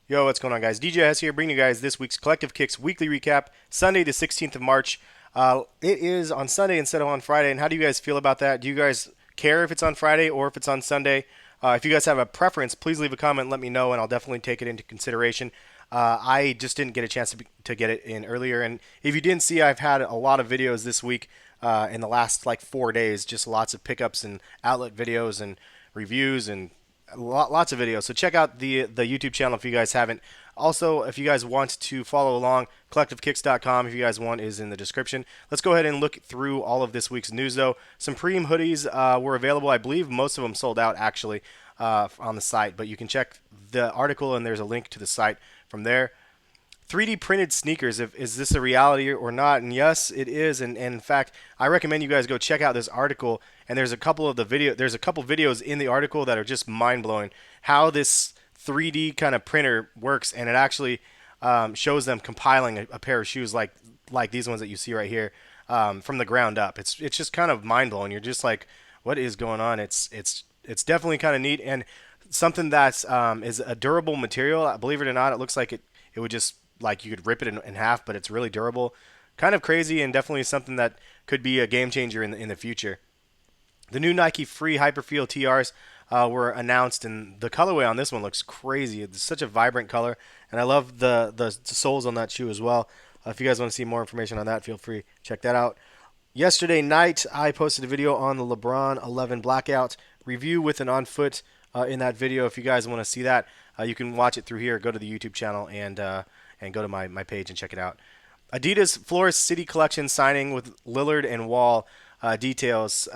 Yo, what's going on, guys? DJS here, bringing you guys this week's Collective Kicks weekly recap, Sunday the 16th of March. It is on Sunday instead of on Friday, and how do you guys feel about that? Do you guys care if it's on Friday or if it's on Sunday? If you guys have a preference, please leave a comment and let me know, and I'll definitely take it into consideration. I just didn't get a chance to get it in earlier, and if you didn't see, I've had a lot of videos this week in the last like 4 days, just lots of pickups and outlet videos and reviews and lots of videos. So check out the YouTube channel if you guys haven't. Also, if you guys want to follow along, collectivekicks.com, if you guys want, is in the description. Let's go ahead and look through all of this week's news, though. Supreme hoodies were available. I believe most of them sold out, actually, on the site. But you can check the article, and there's a link to the site from there. 3D printed sneakers. Is this a reality or not? And yes, it is. And in fact, I recommend you guys go check out this article. And there's a couple of there's a couple videos in the article that are just mind blowing. How this 3D kind of printer works, and it actually shows them compiling a pair of shoes like these ones that you see right here from the ground up. It's just kind of mind blowing. You're just like, what is going on? It's definitely kind of neat and something that is a durable material. Believe it or not, it looks like it would just like you could rip it in half, but it's really durable. Kind of crazy and definitely something that could be a game changer in the future. The new Nike Free Hyperfeel TRs were announced, and the colorway on this one looks crazy. It's such a vibrant color, and I love the soles on that shoe as well. If you guys want to see more information on that, feel free to check that out. Yesterday night, I posted a video on the LeBron 11 Blackout review with an on foot in that video. If you guys want to see that, you can watch it through here. Go to the YouTube channel and go to my page and check it out. Adidas Florist City Collection signing with Lillard and Wall details.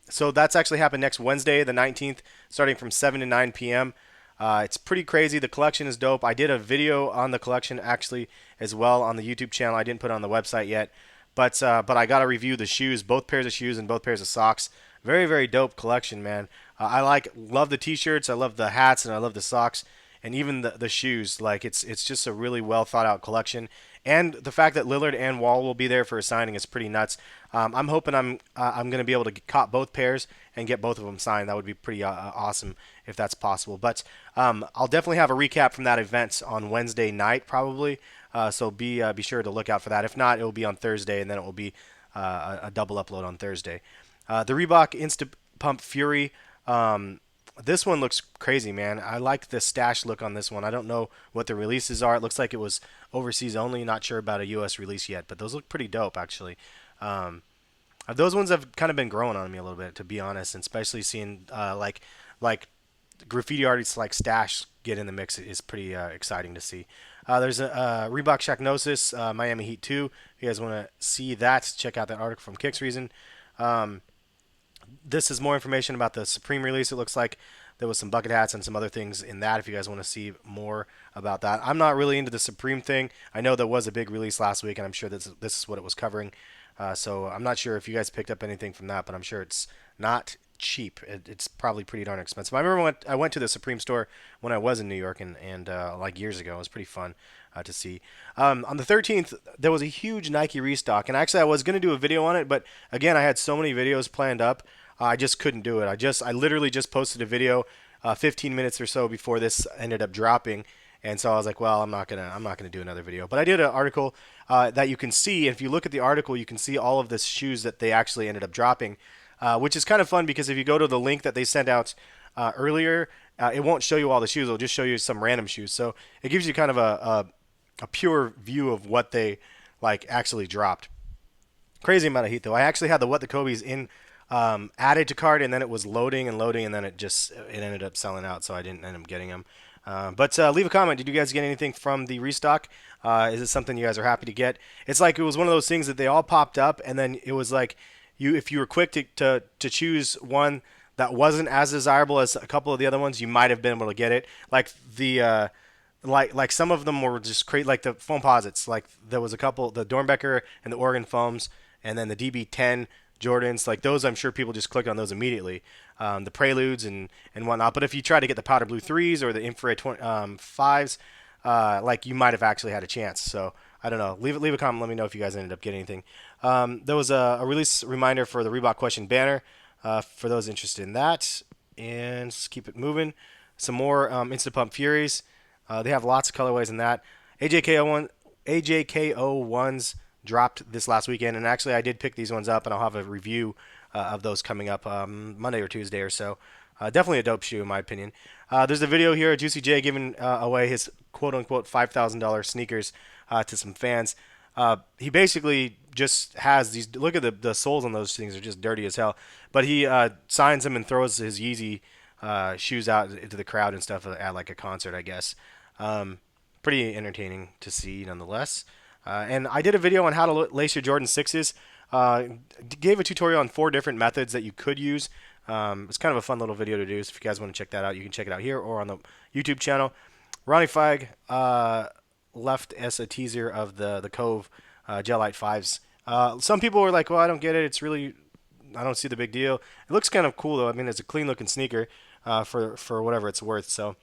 So that's actually happened next Wednesday, the 19th, starting from 7 to 9 p.m. It's pretty crazy. The collection is dope. I did a video on the collection actually as well on the YouTube channel. I didn't put it on the website yet, but I got to review the shoes, both pairs of shoes and both pairs of socks. Very very dope collection, man. Love the t-shirts. I love the hats and I love the socks and even the shoes. Like it's just a really well thought out collection. And the fact that Lillard and Wall will be there for a signing is pretty nuts. I'm hoping I'm going to be able to cop both pairs and get both of them signed. That would be pretty awesome if that's possible. But I'll definitely have a recap from that event on Wednesday night probably. So be sure to look out for that. If not, it will be on Thursday, and then it will be a double upload on Thursday. The Reebok Insta Pump Fury. This one looks crazy, man. I like the stash look on this one. I don't know what the releases are. It looks like it was overseas only. Not sure about a U.S. release yet, but those look pretty dope, actually. Um, those ones have kind of been growing on me a little bit, to be honest, and especially seeing like graffiti artists like Stash get in the mix is pretty exciting to see. There's a Reebok Shaqnosis Miami Heat 2. If you guys want to see that, check out that article from Kicks Reason. Um, this is more information about the Supreme release. It looks like there was some bucket hats and some other things in that if you guys want to see more about that. I'm not really into the Supreme thing. I know there was a big release last week, and I'm sure this is what it was covering. So I'm not sure if you guys picked up anything from that, but I'm sure it's not cheap. It's probably pretty darn expensive. I remember when I went to the Supreme store when I was in New York and like years ago. It was pretty fun to see. On the 13th, there was a huge Nike restock, and actually I was going to do a video on it, but again, I had so many videos planned up, I just couldn't do it. I literally just posted a video 15 minutes or so before this ended up dropping. And so I was like, well, I'm not gonna do another video. But I did an article that you can see. If you look at the article, you can see all of the shoes that they actually ended up dropping, which is kind of fun because if you go to the link that they sent out earlier, it won't show you all the shoes. It'll just show you some random shoes. So it gives you kind of a pure view of what they like actually dropped. Crazy amount of heat though. I actually had the What the Kobe's in added to cart, and then it was loading and loading, and then it ended up selling out, so I didn't end up getting them. But leave a comment. Did you guys get anything from the restock? Is it something you guys are happy to get? It's like it was one of those things that they all popped up, and then it was like if you were quick to choose one that wasn't as desirable as a couple of the other ones, you might have been able to get it. Like like some of them were just crazy, like the foam posits. Like there was a couple, the Dornbecker and the Oregon foams, and then the DB10 Jordans. Like those, I'm sure people just click on those immediately. The Preludes and whatnot. But if you try to get the powder blue threes or the infrared fives, like you might have actually had a chance. So I don't know. Leave a comment. Let me know if you guys ended up getting anything. There was a release reminder for the Reebok Question banner for those interested in that. And just keep it moving. Some more Insta Pump Furies. They have lots of colorways in that. AJKO ones dropped this last weekend, and actually I did pick these ones up, and I'll have a review of those coming up Monday or Tuesday or so. Definitely a dope shoe in my opinion. There's a video here of Juicy J giving away his quote-unquote $5,000 sneakers to some fans. He basically just has these. Look at the soles on those things; are just dirty as hell. But he signs them and throws his Yeezy shoes out into the crowd and stuff at like a concert, I guess. Pretty entertaining to see, nonetheless. And I did a video on how to lace your Jordan 6s. Gave a tutorial on 4 different methods that you could use. It's kind of a fun little video to do. So if you guys want to check that out, you can check it out here or on the YouTube channel. Ronnie Fieg left us a teaser of the Cove Gel Lyte 5s. Some people were like, well, I don't get it. It's really, I don't see the big deal. It looks kind of cool, though. I mean, it's a clean looking sneaker for whatever it's worth. So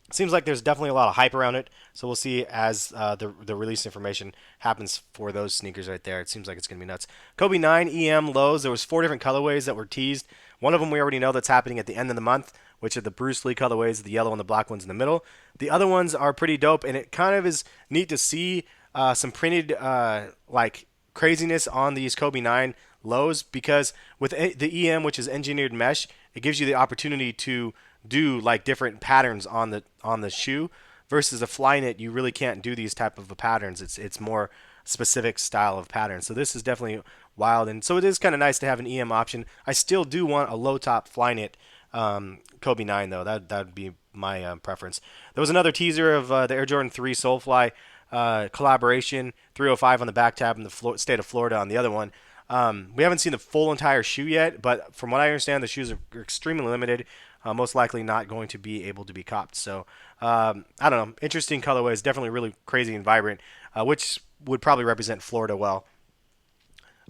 it seems like there's definitely a lot of hype around it. So we'll see as the release information happens for those sneakers right there. It seems like it's going to be nuts. Kobe 9 EM lows. There was 4 different colorways that were teased. One of them we already know that's happening at the end of the month, which are the Bruce Lee colorways, the yellow and the black ones in the middle. The other ones are pretty dope, and it kind of is neat to see some printed like craziness on these Kobe 9 lows, because with the EM, which is engineered mesh, it gives you the opportunity to do like different patterns on the shoe, versus a Flyknit you really can't do these type of patterns. It's more specific style of pattern. So this is definitely wild, and so it is kind of nice to have an EM option. I still do want a low top Flyknit Kobe 9 though. That'd be my preference. There was another teaser of the Air Jordan 3 Solefly collaboration, 305 on the back tab in the state of Florida on the other one. We haven't seen the full entire shoe yet, but from what I understand, the shoes are extremely limited. Most likely not going to be able to be copped. So I don't know. Interesting colorways, definitely really crazy and vibrant, which would probably represent Florida well.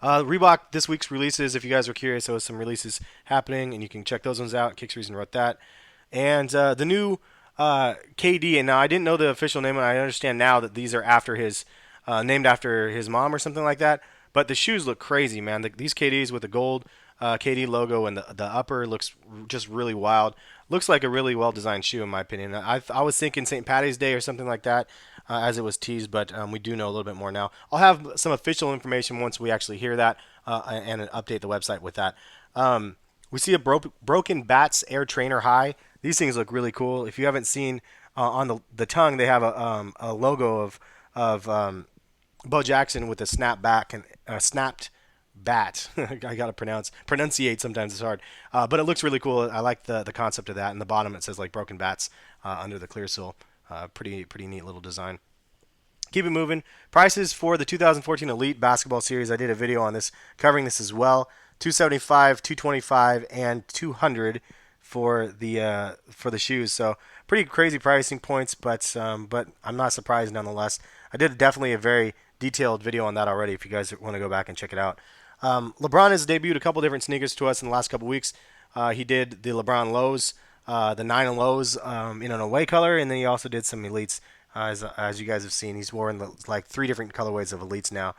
Reebok this week's releases, if you guys were curious, there was some releases happening, and you can check those ones out. Kicks Reason wrote that. And the new KD, and now I didn't know the official name, and I understand now that these are after his, named after his mom or something like that. But the shoes look crazy, man. These KDs with the gold KD logo and the upper looks just really wild. Looks like a really well-designed shoe, in my opinion. I was thinking St. Patty's Day or something like that as it was teased, but we do know a little bit more now. I'll have some official information once we actually hear that and update the website with that. We see a Broken Bats Air Trainer High. These things look really cool. If you haven't seen on the tongue, they have a logo of Bo Jackson with a snap back and snapped bat. I gotta pronunciate sometimes it's hard, but it looks really cool. I like the concept of that. In the bottom it says like Broken Bats under the clear sole. Pretty neat little design. Keep it moving. Prices for the 2014 Elite Basketball Series. I did a video on this covering this as well. 275, 225, and 200 for the shoes. So pretty crazy pricing points, but I'm not surprised nonetheless. I did definitely a very detailed video on that already. If you guys want to go back and check it out. LeBron has debuted a couple different sneakers to us in the last couple weeks. He did the LeBron lows, the 9 lows in an away color, and then he also did some elites. As you guys have seen, he's worn like 3 different colorways of elites now.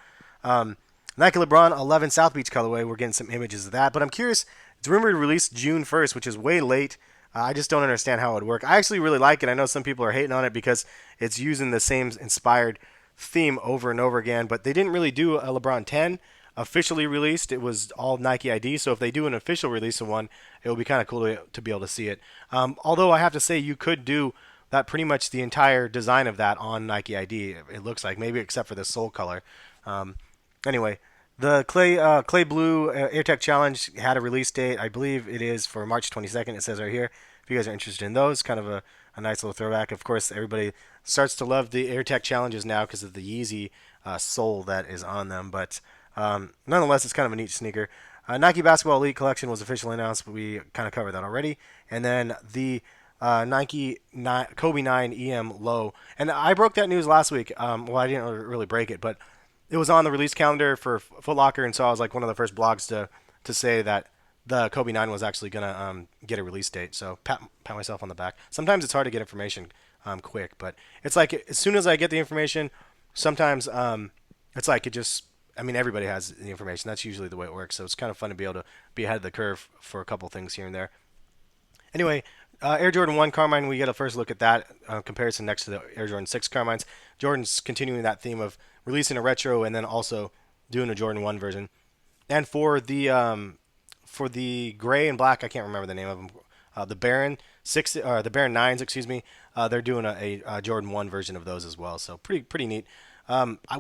Nike LeBron 11 South Beach colorway. We're getting some images of that, but I'm curious. It's rumored to release June 1st, which is way late. I just don't understand how it would work. I actually really like it. I know some people are hating on it because it's using the same inspired theme over and over again, but they didn't really do a LeBron 10 officially released. It was all Nike ID, so if they do an official release of one, it will be kind of cool to be able to see it. Although I have to say, you could do that pretty much the entire design of that on Nike ID. It looks like, maybe except for the sole color. Anyway, the clay blue AirTech Challenge had a release date. I believe it is for March 22nd. It says right here. If you guys are interested in those, kind of a nice little throwback. Of course, everybody starts to love the AirTech Challenges now because of the Yeezy sole that is on them. But nonetheless, it's kind of a neat sneaker. Nike Basketball Elite Collection was officially announced, but we kind of covered that already. And then the Nike Kobe 9 EM Low. And I broke that news last week. Well, I didn't really break it, but it was on the release calendar for Foot Locker, and so I was like one of the first blogs to say that the Kobe 9 was actually going to get a release date. So pat myself on the back. Sometimes it's hard to get information quick, but it's like as soon as I get the information, sometimes it's like it just, I mean, everybody has the information. That's usually the way it works. So it's kind of fun to be able to be ahead of the curve for a couple things here and there. Anyway, Air Jordan 1 Carmine, we get a first look at that comparison next to the Air Jordan 6 Carmines. Jordan's continuing that theme of releasing a retro and then also doing a Jordan 1 version. And for the gray and black, I can't remember the name of them. The Baron 6 or the Baron 9s, excuse me. They're doing a Jordan 1 version of those as well. So pretty neat.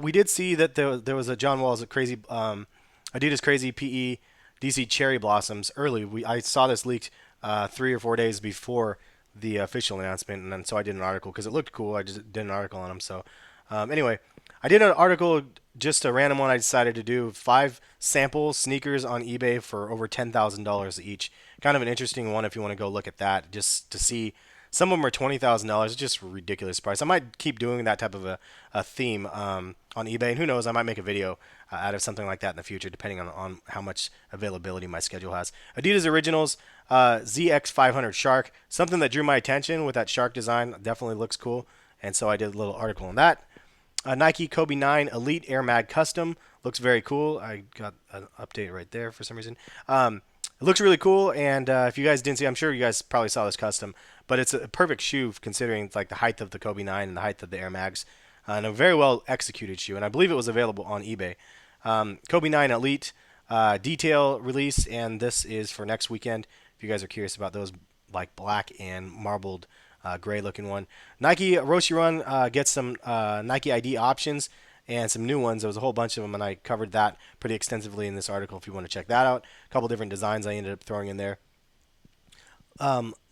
We did see that there was a John Wall's crazy Adidas Crazy PE DC Cherry Blossoms early. I saw this leaked 3 or 4 days before the official announcement, and then so I did an article because it looked cool. I just did an article on them. So anyway, I did an article, just a random one. I decided to do 5 sample sneakers on eBay for over $10,000 each. Kind of an interesting one if you want to go look at that, just to see. Some of them are $20,000. It's just a ridiculous price. I might keep doing that type of a theme on eBay, and who knows, I might make a video out of something like that in the future, depending on how much availability my schedule has. Adidas Originals ZX500 Shark, something that drew my attention with that shark design. Definitely looks cool, and so I did a little article on that. Nike Kobe 9 Elite Air Mag Custom looks very cool. I got an update right there for some reason. It looks really cool, and if you guys didn't see, I'm sure you guys probably saw this custom, but it's a perfect shoe considering like the height of the Kobe 9 and the height of the Air Mags, and a very well executed shoe, and I believe it was available on eBay. Kobe 9 Elite detail release, and this is for next weekend. If you guys are curious about those, like black and marbled gray looking one. Nike Roshi Run gets some Nike ID options and some new ones. There was a whole bunch of them, and I covered that pretty extensively in this article if you want to check that out. A couple different designs I ended up throwing in there.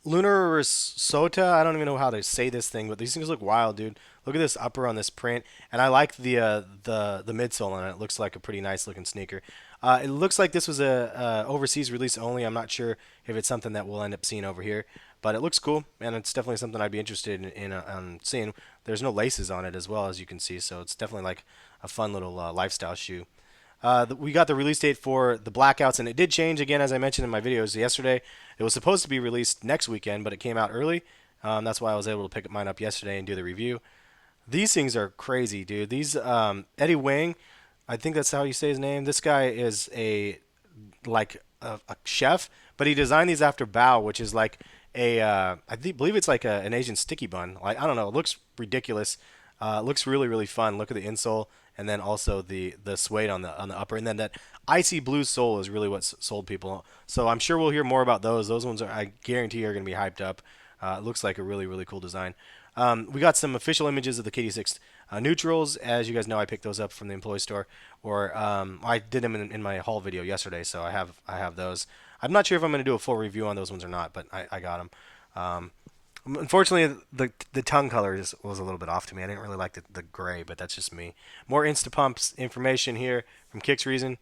Lunar Sota, I don't even know how to say this thing, but these things look wild, dude. Look at this upper on this print, and I like the midsole on it. It looks like a pretty nice looking sneaker. It looks like this was a overseas release only. I'm not sure if it's something that we'll end up seeing over here, but it looks cool, and it's definitely something I'd be interested in seeing. There's no laces on it as well, as you can see, so it's definitely like a fun little lifestyle shoe. We got the release date for the Blackouts, and it did change again, as I mentioned in my videos yesterday. It was supposed to be released next weekend, but it came out early. That's why I was able to pick mine up yesterday and do the review. These things are crazy, dude. These Eddie Wang, I think that's how you say his name. This guy is a chef, but he designed these after bao, which is like believe it's like an Asian sticky bun. Like, I don't know, it looks ridiculous. It looks really fun. Look at the insole, and then also the suede on the upper, and then that icy blue sole is really what sold people. So I'm sure we'll hear more about those. Those ones I guarantee are going to be hyped up. It looks like a really cool design. We got some official images of the KD6 neutrals. As you guys know, I picked those up from the employee store, or I did them in my haul video yesterday, so I have those. I'm not sure if I'm going to do a full review on those ones or not, but I got them. Unfortunately, the tongue color was a little bit off to me. I didn't really like the gray, but that's just me. More Instapumps information here from Kicks Reason,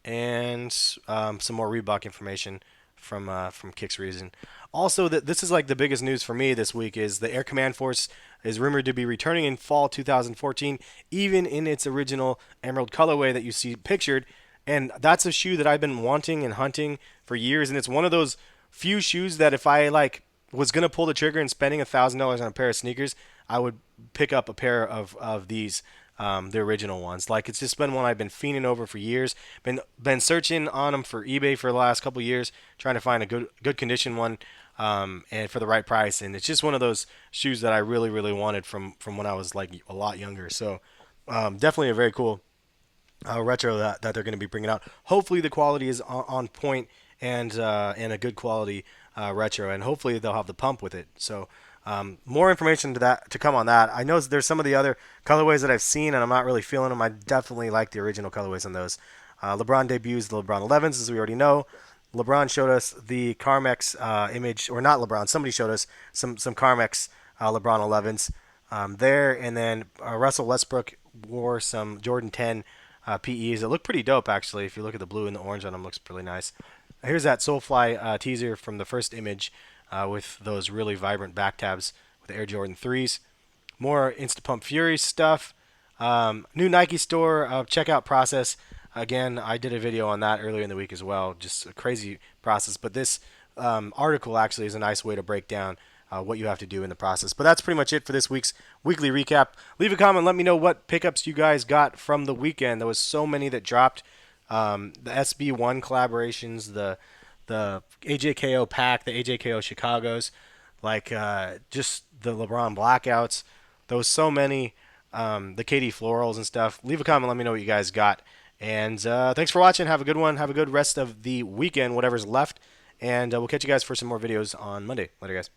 and some more Reebok information from Kicks Reason. Also, this is like the biggest news for me this week is the Air Command Force is rumored to be returning in fall 2014, even in its original emerald colorway that you see pictured. And that's a shoe that I've been wanting and hunting for years, and it's one of those few shoes that if I was gonna pull the trigger and spending $1,000 on a pair of sneakers, I would pick up a pair of these, the original ones. Like, it's just been one I've been fiending over for years. Been searching on them for eBay for the last couple of years, trying to find a good condition one, and for the right price. And it's just one of those shoes that I really wanted from when I was like a lot younger. So definitely a very cool retro that they're going to be bringing out. Hopefully the quality is on point and a good quality retro, and hopefully they'll have the pump with it. So more information to come on that. I know there's some of the other colorways that I've seen, and I'm not really feeling them. I definitely like the original colorways on those. LeBron debuts the LeBron 11s, as we already know. LeBron showed us the Carmex image, or not LeBron, somebody showed us some Carmex LeBron 11s there, and then Russell Westbrook wore some Jordan 10 PEs. It looked pretty dope, actually. If you look at the blue and the orange on them, looks really nice. Here's that Solefly teaser from the first image with those really vibrant back tabs with Air Jordan 3s. More Instapump Fury stuff. New Nikestore checkout process. Again, I did a video on that earlier in the week as well. Just a crazy process. But this article actually is a nice way to break down what you have to do in the process. But that's pretty much it for this week's weekly recap. Leave a comment. Let me know what pickups you guys got from the weekend. There was so many that dropped. The SB1 collaborations, the AJKO pack, the AJKO Chicago's, like just the LeBron blackouts. There was so many, the KD florals and stuff. Leave a comment, let me know what you guys got. And thanks for watching. Have a good one. Have a good rest of the weekend, whatever's left. And we'll catch you guys for some more videos on Monday. Later, guys.